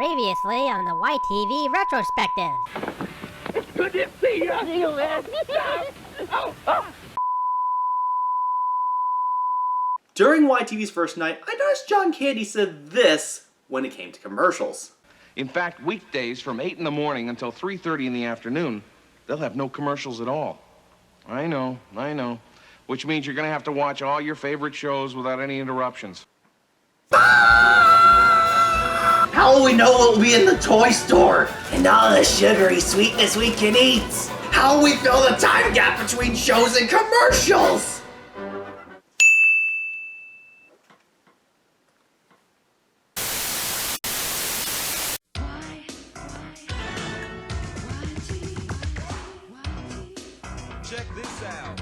Previously on the YTV Retrospective. It's good to see you, man. During YTV's first night, I noticed John Candy said this when it came to commercials. In fact, weekdays from 8 in the morning until 3:30 in the afternoon, they'll have no commercials at all. I know. Which means you're going to have to watch all your favorite shows without any interruptions. How will we know what will be in the toy store? And all the sugary sweetness we can eat? How will we fill the time gap between shows and commercials? Check this out.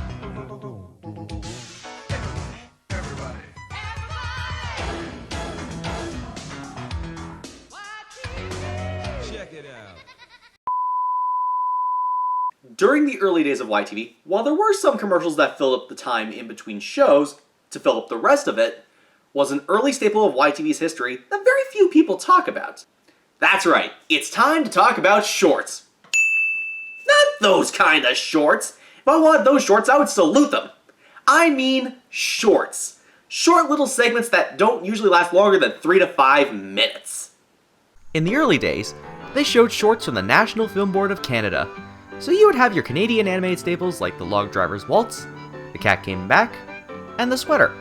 Everybody. Check it out. During the early days of YTV, while there were some commercials that filled up the time in between shows, to fill up the rest of it, was an early staple of YTV's history that very few people talk about. That's right, it's time to talk about shorts. Not those kind of shorts. If I wanted those shorts, I would salute them. I mean shorts. Short little segments that don't usually last longer than 3 to 5 minutes. In the early days, they showed shorts from the National Film Board of Canada, so you would have your Canadian animated staples like the Log Driver's Waltz, The Cat Came Back, and The Sweater.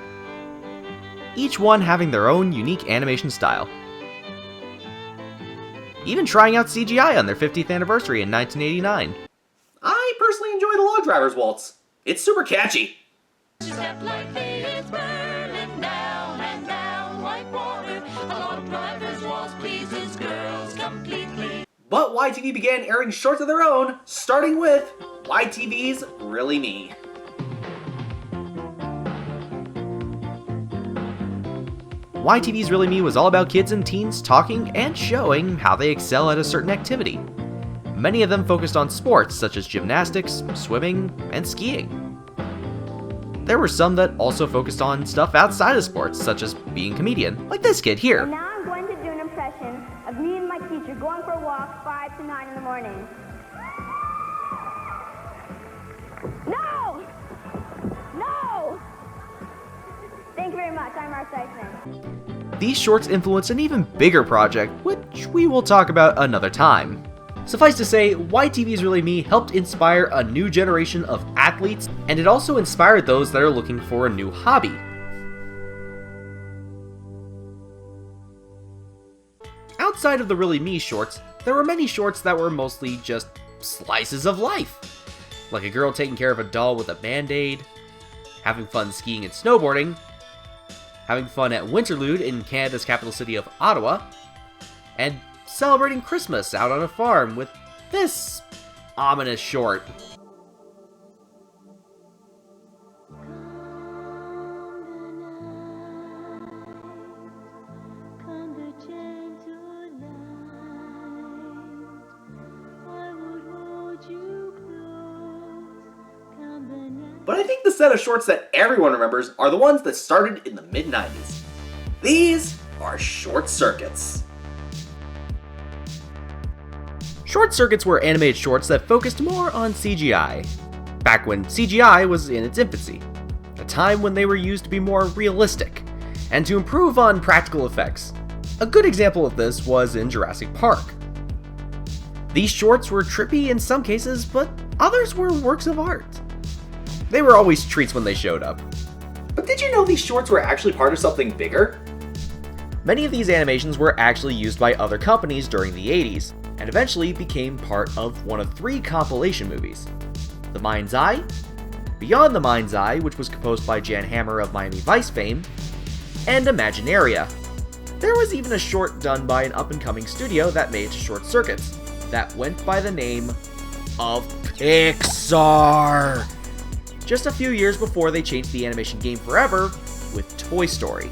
Each one having their own unique animation style. Even trying out CGI on their 50th anniversary in 1989. I personally enjoy the Log Driver's Waltz. It's super catchy. Step lightly, it's burning down and down like water. The log driver's waltz pleases girls completely. But YTV began airing shorts of their own, starting with YTV's Really Me. YTV's Really Me was all about kids and teens talking and showing how they excel at a certain activity. Many of them focused on sports such as gymnastics, swimming, and skiing. There were some that also focused on stuff outside of sports, such as being a comedian, like this kid And here. now I'm going to do an impression of me and my teacher going for a walk 5 to 9 in the morning. No! No! Thank you very much. I'm Mark Dyson. These shorts influenced an even bigger project, which we will talk about another time. Suffice to say, YTV's Really Me helped inspire a new generation of athletes, and it also inspired those that are looking for a new hobby. Outside of the Really Me shorts, there were many shorts that were mostly just slices of life. Like a girl taking care of a doll with a band-aid, having fun skiing and snowboarding, having fun at Winterlude in Canada's capital city of Ottawa, and celebrating Christmas out on a farm with this ominous short. But I think the set of shorts that everyone remembers are the ones that started in the mid-90s. These are short circuits. Short circuits were animated shorts that focused more on CGI, back when CGI was in its infancy, a time when they were used to be more realistic, and to improve on practical effects. A good example of this was in Jurassic Park. These shorts were trippy in some cases, but others were works of art. They were always treats when they showed up. But did you know these shorts were actually part of something bigger? Many of these animations were actually used by other companies during the 80s, and eventually became part of one of 3 compilation movies: The Mind's Eye, Beyond the Mind's Eye, which was composed by Jan Hammer of Miami Vice fame, and Imaginaria. There was even a short done by an up-and-coming studio that made short circuits, that went by the name of Pixar, just a few years before they changed the animation game forever with Toy Story.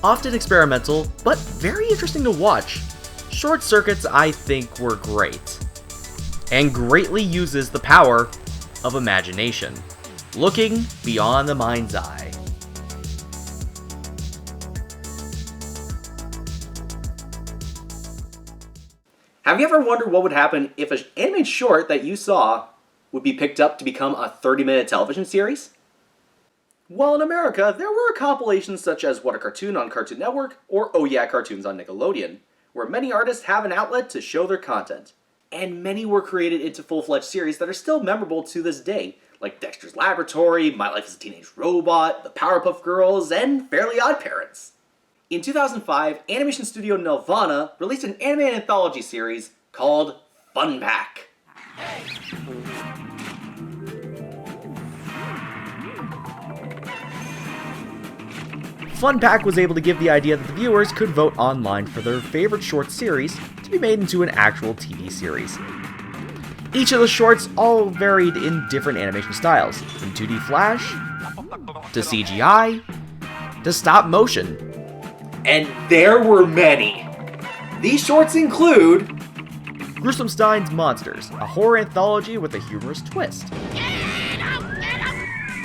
Often experimental, but very interesting to watch, short circuits I think were great, and greatly uses the power of imagination, looking beyond the mind's eye. Have you ever wondered what would happen if an animated short that you saw would be picked up to become a 30-minute television series? Well, in America, there were compilations such as What a Cartoon on Cartoon Network or Oh Yeah Cartoons on Nickelodeon, where many artists have an outlet to show their content. And many were created into full-fledged series that are still memorable to this day, like Dexter's Laboratory, My Life as a Teenage Robot, The Powerpuff Girls, and Fairly Odd Parents. In 2005, animation studio Nelvana released an animated anthology series called Funpak. Funpak was able to give the idea that the viewers could vote online for their favorite short series to be made into an actual TV series. Each of the shorts all varied in different animation styles, from 2D Flash, to CGI, to stop motion. And there were many. These shorts include Gruesomestein's Monsters, a horror anthology with a humorous twist.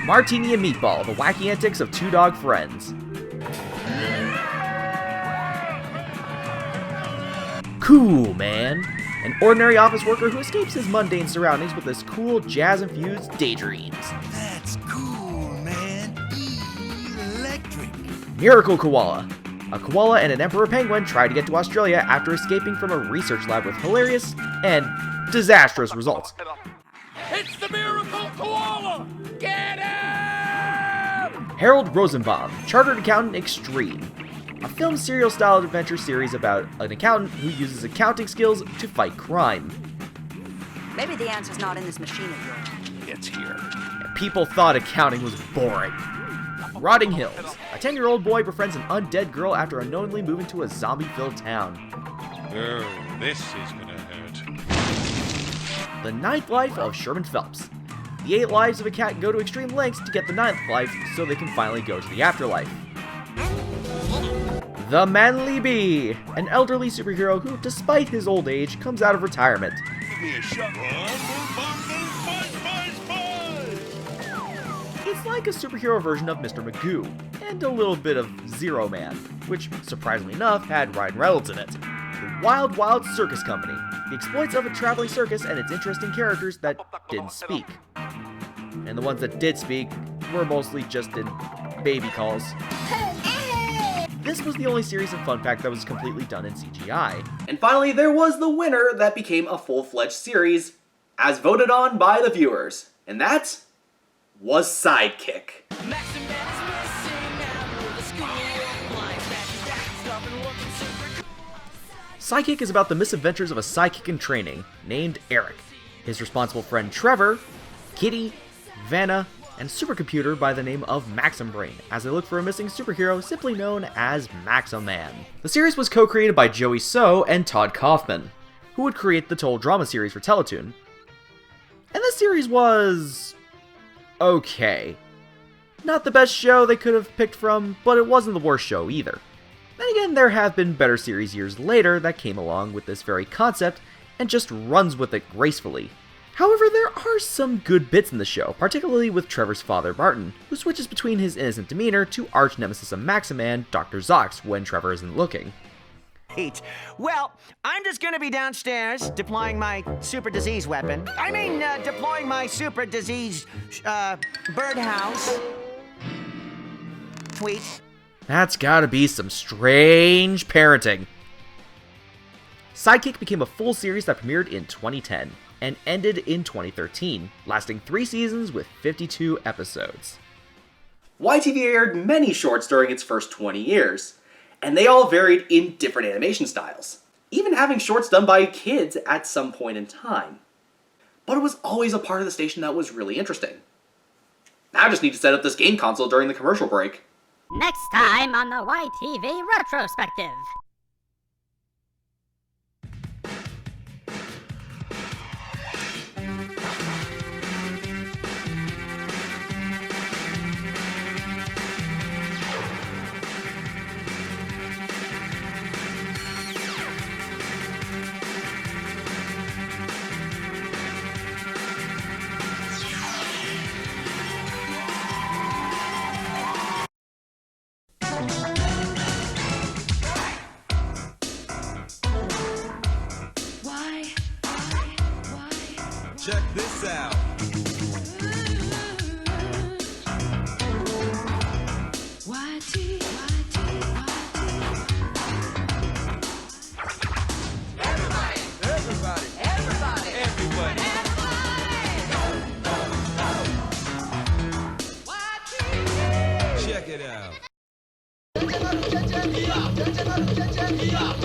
Martini and Meatball, the wacky antics of two dog friends. Cool Man, an ordinary office worker who escapes his mundane surroundings with his cool, jazz-infused daydreams. That's cool, man. Electric. Miracle Koala. A koala and an emperor penguin try to get to Australia after escaping from a research lab with hilarious and disastrous results. It's the Miracle Koala! Get him! Harold Rosenbaum, Chartered Accountant Extreme. A film serial-style adventure series about an accountant who uses accounting skills to fight crime. Maybe the answer's not in this machine of yours. It's here. And people thought accounting was boring. Rotting Hills. A 10-year-old boy befriends an undead girl after unknowingly moving to a zombie-filled town. Oh, this is gonna hurt. The Ninth Life of Sherman Phelps. The 8 lives of a cat go to extreme lengths to get the 9th life so they can finally go to the afterlife. The Manly Bee, an elderly superhero who, despite his old age, comes out of retirement. Give me a shot. It's like a superhero version of Mr. Magoo, and a little bit of Zero Man, which, surprisingly enough, had Ryan Reynolds in it. The Wild Wild Circus Company, the exploits of a traveling circus and its interesting characters that didn't speak. And the ones that did speak were mostly just in baby calls. This was the only series in Funpak that was completely done in CGI. And finally, there was the winner that became a full-fledged series, as voted on by the viewers. And that was Sidekick. Sidekick is about the misadventures of a psychic in training, named Eric, his responsible friend Trevor, Kitty, Vanna, and a supercomputer by the name of Maxim Brain, as they look for a missing superhero simply known as Maximan. The series was co-created by Joey So and Todd Kaufman, who would create the Total Drama series for Teletoon. And this series was okay. Not the best show they could have picked from, but it wasn't the worst show either. Then again, there have been better series years later that came along with this very concept and just runs with it gracefully. However, there are some good bits in the show, particularly with Trevor's father, Martin, who switches between his innocent demeanor to arch-nemesis of Maximan, Dr. Zox, when Trevor isn't looking. Great. Well, I'm just gonna be downstairs deploying my super disease weapon. Deploying my super disease, birdhouse. Tweet. That's gotta be some strange parenting. Sidekick became a full series that premiered in 2010 and ended in 2013, lasting 3 seasons with 52 episodes. YTV aired many shorts during its first 20 years, and they all varied in different animation styles, even having shorts done by kids at some point in time. But it was always a part of the station that was really interesting. Now I just need to set up this game console during the commercial break. Next time on the YTV Retrospective. Check this out. Check it out.